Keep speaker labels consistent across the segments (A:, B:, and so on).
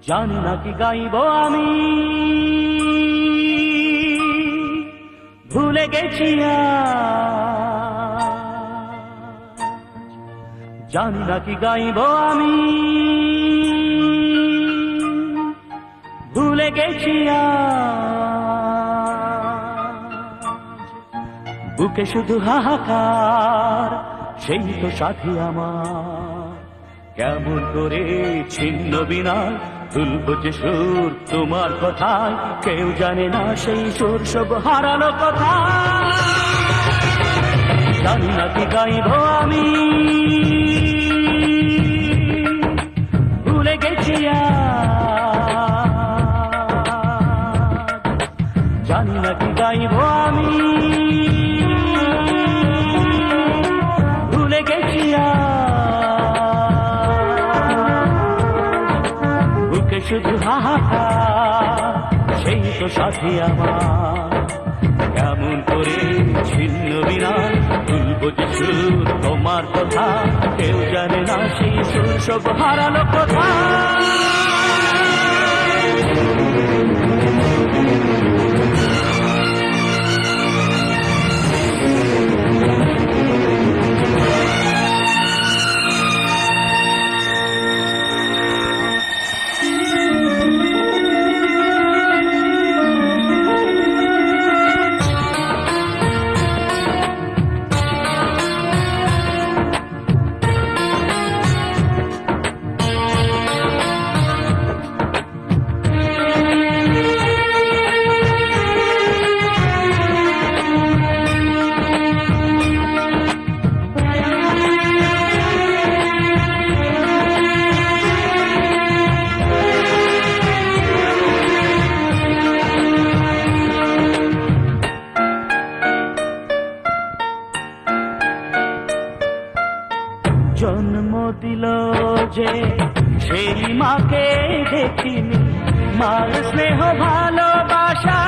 A: জানি না কি গাইব আমি, ভুলে গেছি জানি না কি গাইব আমি, ভুলে গেছি বুকে শুধু হাহাকার, সেই তো সাথী আমার। কেমন করে ছিন্ন বিনা তুলব যে সুর তোমার কথায়, কেউ জানে না সেই সুর সব হারালো কথা। জানি না কি গাইব আমি, ভুলে গেছি জানি না কি গাইব আমি, ভুলে গেছি বুকে শুধু হাহাকার, সেই তো সাথী আমার। কেমন করে ছিন্ন বিনা তুলব যে সুর তোমার কথা, কেউ জানে না সেই সুর সব হারালো কথা। জন্ম দিল যে সেই মাকে দেখিনি, মার স্নেহ ভালোবাসা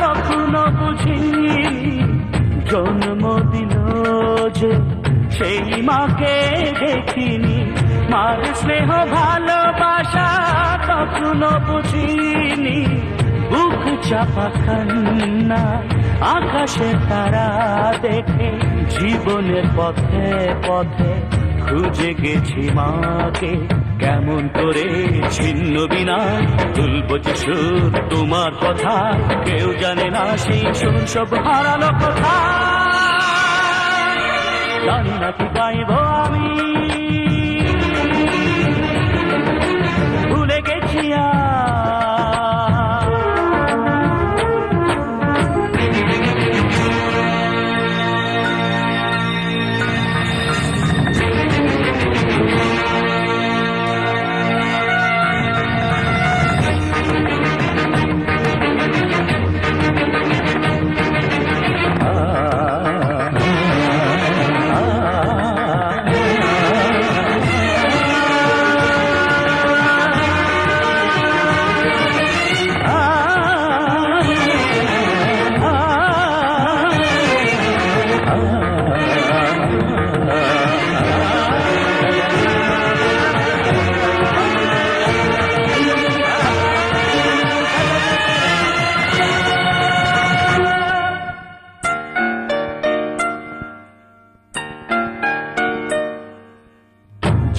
A: কখনো বুঝিনি। জন্ম দিল যে সেই মাকে দেখিনি, মার স্নেহ ভালোবাসা কখনো বুঝিনি। বুক চাপা কান্না আকাশে তারা দেখে, জীবনের পথে পথে খুঁজে গেছি মাকে। কেমন করে ছিন্ন বিনা তুলব যে সুর তোমার কথা, কেউ জানে না সেই সুর সব হারালো কথা। জানি না কি গাইব আমি, ভুলে গেছি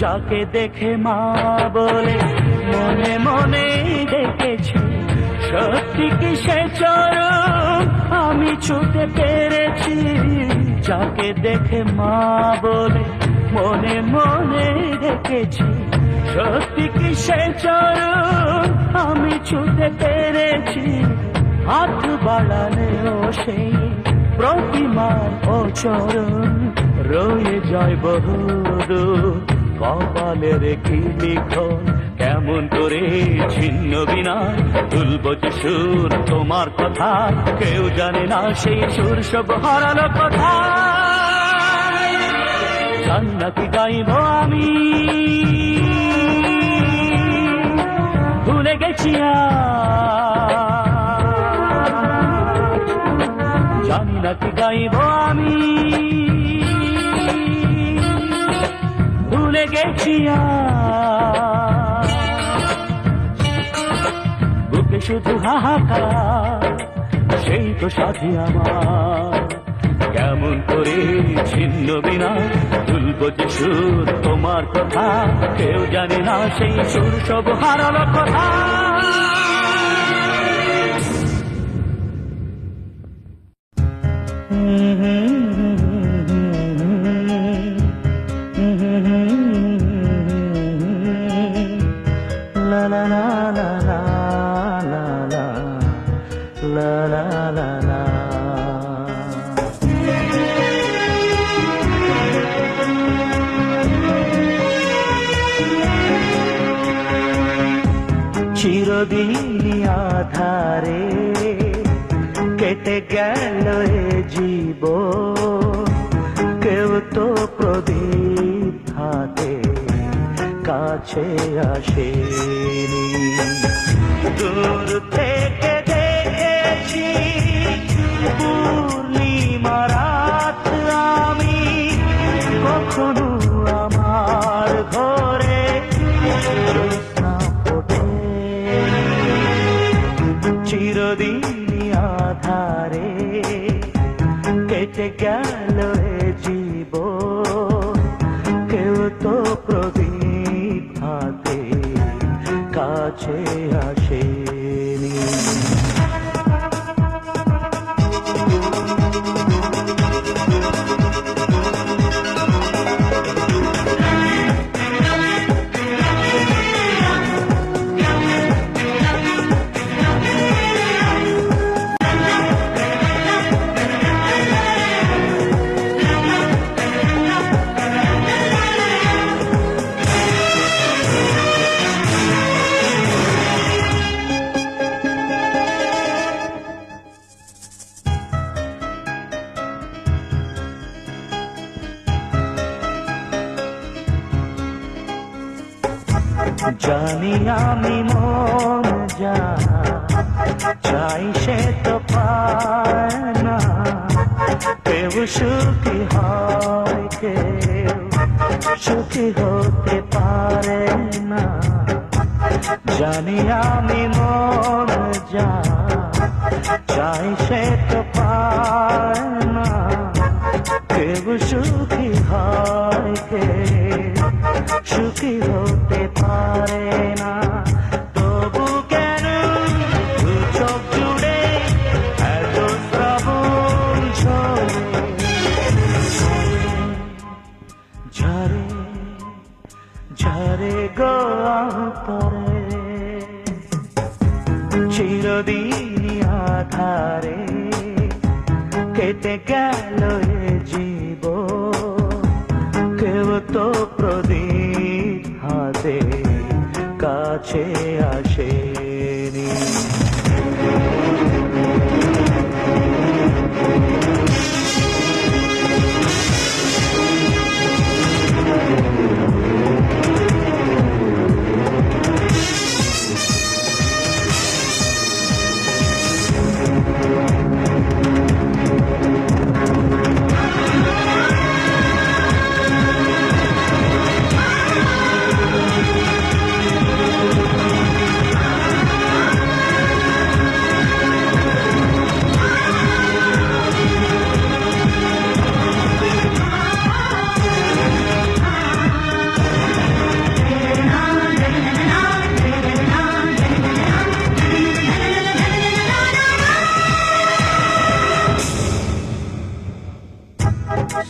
A: যাকে দেখে মা বলে মনে মনে ডেকেছি, সত্যি কি সে চরণ আমি ছুঁতে পেরেছি। যাকে দেখে মা বলে মনে মনে ডেকেছি, সত্যি কি সে চরণ আমি ছুঁতে পেরেছি। হাত বাড়ালেও সেই প্রতিমার ও চরণ রয়ে যায় বহুদূর কপালের কি লিখন। কেমন করে ছিন্ন বিনা তুলব যে সুর তোমার কথা, কেউ জানে না সেই সুর সব হারালো কথা। জানি না কি গাইব আমি, ভুলে গেছি জানি না কি গাইব আমি, ভুলে গেছি শুধু হাহাকার, সেই তো সাথী আমার। কেমন করে ছিন্ন বিনা তুলব যে সুর তোমার কথা, কেউ জানে না সেই সুর সব হারালো কথা। La la la la la la la la la la la। চিরদিন আধারে কেটে গেল এ জীবন, কেউ তো প্রদীপ হাতে কাছে আসেনি। দূর থেকে দেখেছি পূর্ণিমা রাত আমি, কখনো আমার ঘরে জ্যোৎস্না ফোটেনি। চিরদিন আধারে কেটে গেল এ জীবন, কেউ তো প্রদীপ হাতে কাছে আসেনি। জানি আমি মন যা চাই সে তো পায় না, কেউ সুখী হয় কেউ সুখী হতে পারে না। জানি আমি মন যা চাই সে তো পায় না, কেউ সুখী হয় কেউ সুখী হতে পারে না। তবু কেন দু চোখ জুড়ে এত শ্রাবণ ঝরে ঝরে গো অন্তরে। চিরদিন আধারে কেটে গেল এ জীবন, কেউ তো প্রদীপ হাতে কাছে আসেনি।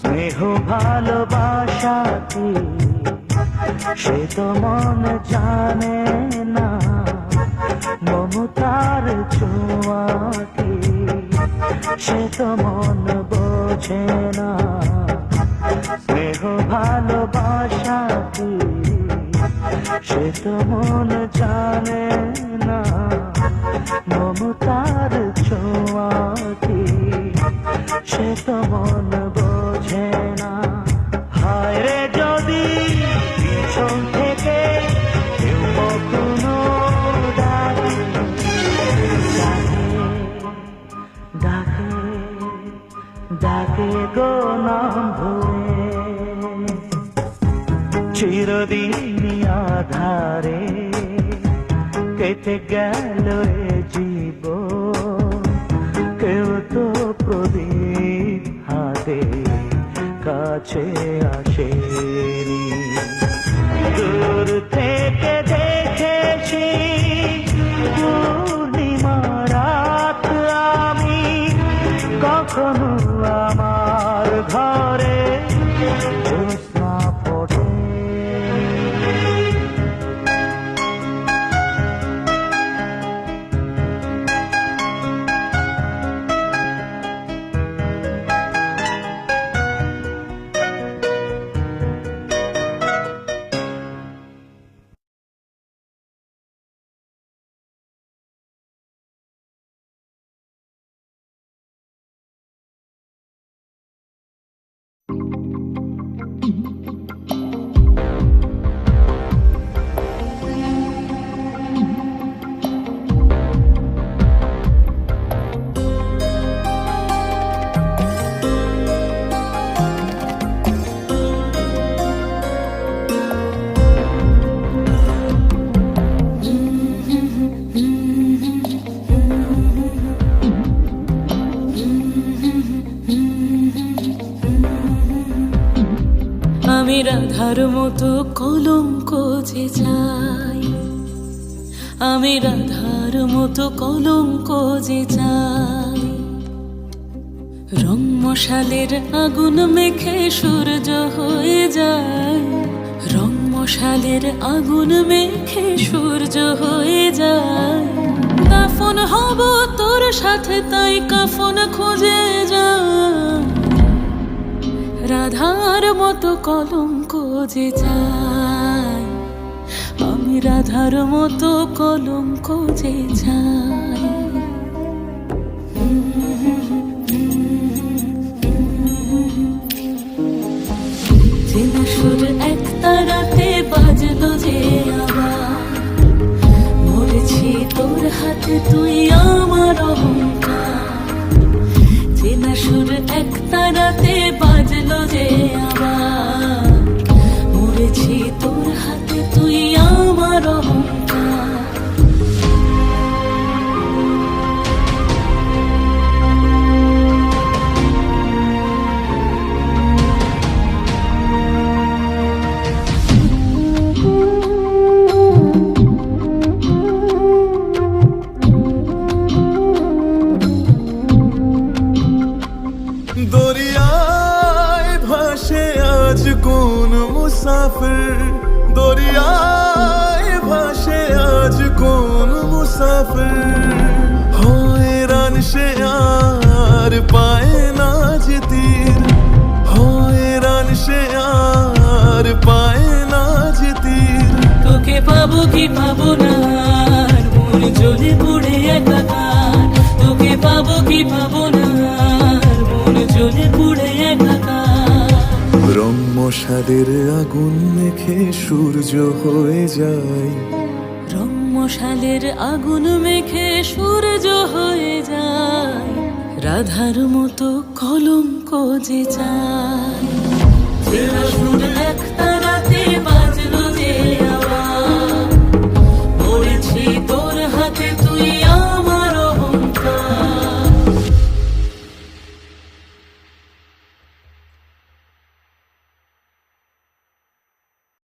A: স্নেহ ভালোবাসা কি সে তো মন জানে না, মমতার ছোঁয়া কি সে তো মন বোঝে না। স্নেহ ভালোবাসা কি সে তো মন জানে না, মমতার ছোঁয়া কি সে তো মন বোঝে না। হায় রে যদি পিছন থেকে কেউ কখনো ডাকে ডাকে ডাকে গো নাম ধরে। চিরদিন আধারে কেটে গেল এ জীবন, কেউ তো প্রদীপ হাতে কাছে আসেনি। দূর থেকে দেখেছি পূর্ণিমা রাত আমি, কখনো আমার ঘরে জ্যোৎস্না ফোটে।
B: আমি রাধার মতো কলঙ্ক যে চাই, আমি রাধার মতো কলঙ্ক যে চাই। রং মশালের আগুন মেখে সূর্য হয়ে যায়, রং মশালের আগুন মেখে সূর্য হয়ে যায়। কাফন হব তোর সাথে তাই কাফন খুঁজে যায়, রাধার মতো কলঙ্ক যে চাই, আমি রাধার মতো কলঙ্ক যে চাই। চেনা সুর এক তারাতে বাজলো যে আবার, মরেছি তোর হাতে তুই আমার অহংকার। চেনা সুর এক তারাতে বাজলো যে আবার, মরেছি তোর হাতে তুই আমার অহংকার।
C: দরিয়ায় ভাসে আজ কোন মুসাফির, দরিয়ায় ভাসে আজ কোন মুসাফির। হয়রান সে আর পায় না যে তীর, হয়রান সে আর পায় না যে তীর।
B: তোকে পাবো কি পাবো না আর মন জ্বলে পুড়ে একাকার, তোকে পাবো কি পাবো না আর মন জ্বলে পুড়ে একাকার।
C: রং মশালের আগুন মেখে সূর্য হয়ে যায়,
B: রং মশালের আগুন মেখে সূর্য হয়ে যায়। রাধার মতো কলঙ্ক যে চাই, চেনা সুর একটা